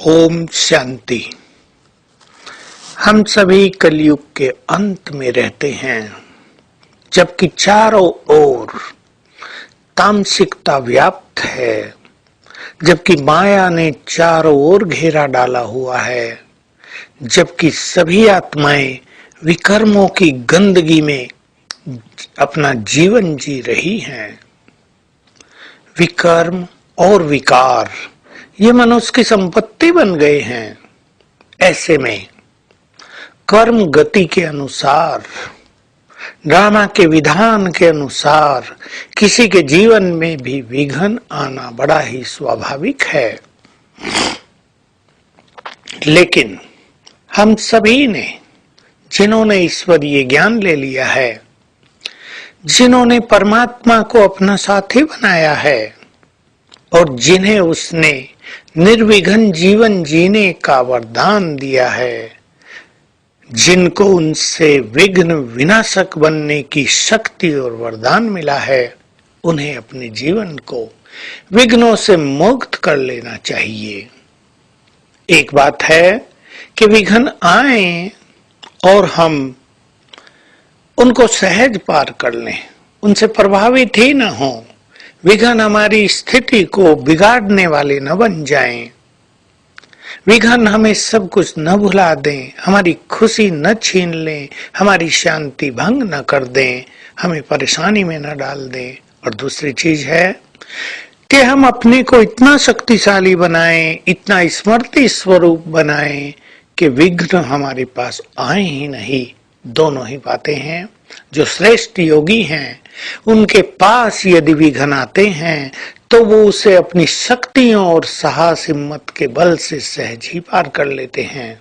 ओम शांति। हम सभी कलयुग के अंत में रहते हैं, जबकि चारों ओर तामसिकता व्याप्त है, जबकि माया ने चारों ओर घेरा डाला हुआ है, जबकि सभी आत्माएं विकर्मों की गंदगी में अपना जीवन जी रही हैं। विकर्म और विकार ये मनुष्य की संपत्ति बन गए हैं। ऐसे में कर्म गति के अनुसार, ड्रामा के विधान के अनुसार किसी के जीवन में भी विघ्न आना बड़ा ही स्वाभाविक है। लेकिन हम सभी ने, जिन्होंने ईश्वरीय ज्ञान ले लिया है, जिन्होंने परमात्मा को अपना साथी बनाया है और जिन्हें उसने निर्विघ्न जीवन जीने का वरदान दिया है, जिनको उनसे विघ्न विनाशक बनने की शक्ति और वरदान मिला है, उन्हें अपने जीवन को विघ्नों से मुक्त कर लेना चाहिए। एक बात है कि विघ्न आए और हम उनको सहज पार कर लें, उनसे प्रभावित ही न हो, विघ्न हमारी स्थिति को बिगाड़ने वाले न बन जाएं, विघ्न हमें सब कुछ न भुला दें, हमारी खुशी न छीन लें, हमारी शांति भंग न कर दें, हमें परेशानी में न डाल दें। और दूसरी चीज है कि हम अपने को इतना शक्तिशाली बनाएं, इतना स्मृति स्वरूप बनाएं कि विघ्न हमारे पास आए ही नहीं। दोनों ही बातें हैं। जो श्रेष्ठ योगी हैं, उनके पास यदि विघ्न आते हैं तो वो उसे अपनी शक्तियों और साहस हिम्मत के बल से सहज ही पार कर लेते हैं।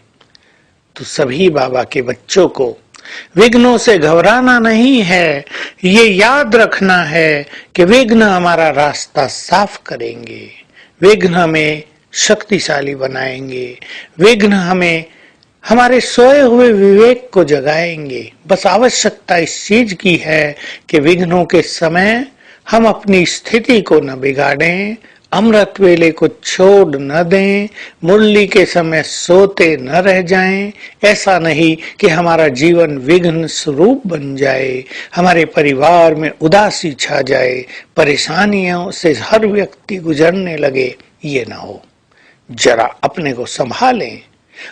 तो सभी बाबा के बच्चों को विघ्नों से घबराना नहीं है, ये याद रखना है कि विघ्न हमारा रास्ता साफ करेंगे, विघ्न हमें शक्तिशाली बनाएंगे, विघ्न हमें हमारे सोए हुए विवेक को जगाएंगे। बस आवश्यकता इस चीज की है कि विघ्नों के समय हम अपनी स्थिति को न बिगाड़ें, अमृत वेले को छोड़ न दें, मुरली के समय सोते न रह जाएं। ऐसा नहीं कि हमारा जीवन विघ्न स्वरूप बन जाए, हमारे परिवार में उदासी छा जाए, परेशानियों से हर व्यक्ति गुजरने लगे, ये ना हो। जरा अपने को संभालें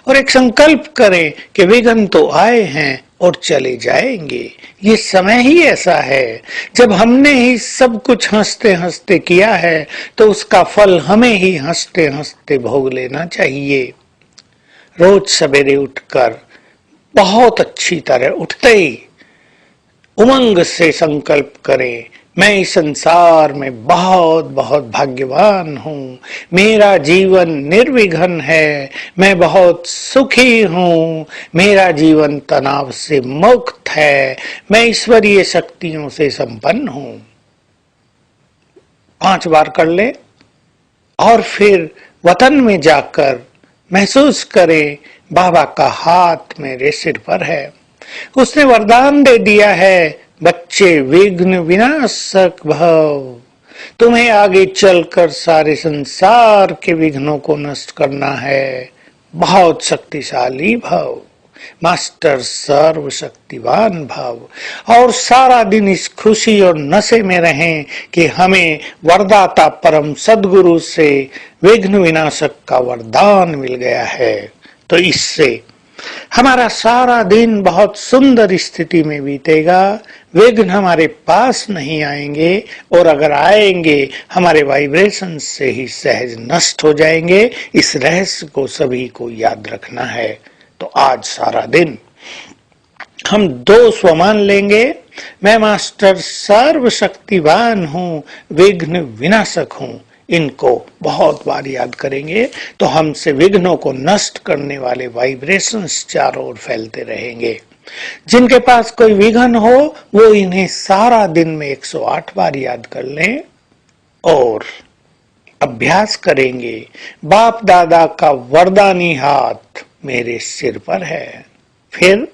और एक संकल्प करें कि विघ्न तो आए हैं और चले जाएंगे। ये समय ही ऐसा है, जब हमने ही सब कुछ हंसते हंसते किया है तो उसका फल हमें ही हंसते हंसते भोग लेना चाहिए। रोज सवेरे उठकर बहुत अच्छी तरह उठते ही उमंग से संकल्प करें, मैं इस संसार में बहुत बहुत भाग्यवान हूँ, मेरा जीवन निर्विघ्न है, मैं बहुत सुखी हूँ, मेरा जीवन तनाव से मुक्त है, मैं ईश्वरीय शक्तियों से संपन्न हूँ। 5 बार कर ले और फिर वतन में जाकर महसूस करें, बाबा का हाथ मेरे सिर पर है, उसने वरदान दे दिया है, बच्चे विघ्न विनाशक भव, तुम्हें आगे चलकर सारे संसार के विघ्नों को नष्ट करना है, बहुत शक्तिशाली भव, मास्टर सर्वशक्तिवान भव। और सारा दिन इस खुशी और नशे में रहें कि हमें वरदाता परम सद्गुरु से विघ्न विनाशक का वरदान मिल गया है। तो इससे हमारा सारा दिन बहुत सुंदर स्थिति में बीतेगा, विघ्न हमारे पास नहीं आएंगे, और अगर आएंगे हमारे वाइब्रेशन से ही सहज नष्ट हो जाएंगे। इस रहस्य को सभी को याद रखना है। तो आज सारा दिन हम 2 स्वमान लेंगे, मैं मास्टर सर्वशक्तिवान हूँ, विघ्न विनाशक हूँ। इनको बहुत बार याद करेंगे तो हमसे विघ्नों को नष्ट करने वाले वाइब्रेशंस चारों ओर फैलते रहेंगे। जिनके पास कोई विघ्न हो वो इन्हें सारा दिन में 108 बार याद कर लें और अभ्यास करेंगे, बाप दादा का वरदानी हाथ मेरे सिर पर है, फिर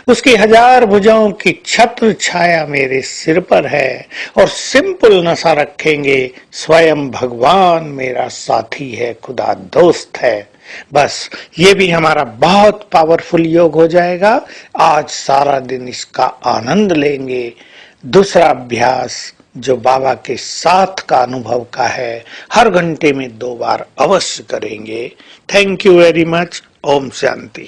उसकी 1000 भुजाओं की छत्र छाया मेरे सिर पर है, और सिंपल नशा रखेंगे, स्वयं भगवान मेरा साथी है, खुदा दोस्त है। बस ये भी हमारा बहुत पावरफुल योग हो जाएगा। आज सारा दिन इसका आनंद लेंगे। दूसरा अभ्यास जो बाबा के साथ का अनुभव का है, हर घंटे में 2 बार अवश्य करेंगे। Thank you very much. ओम शांति।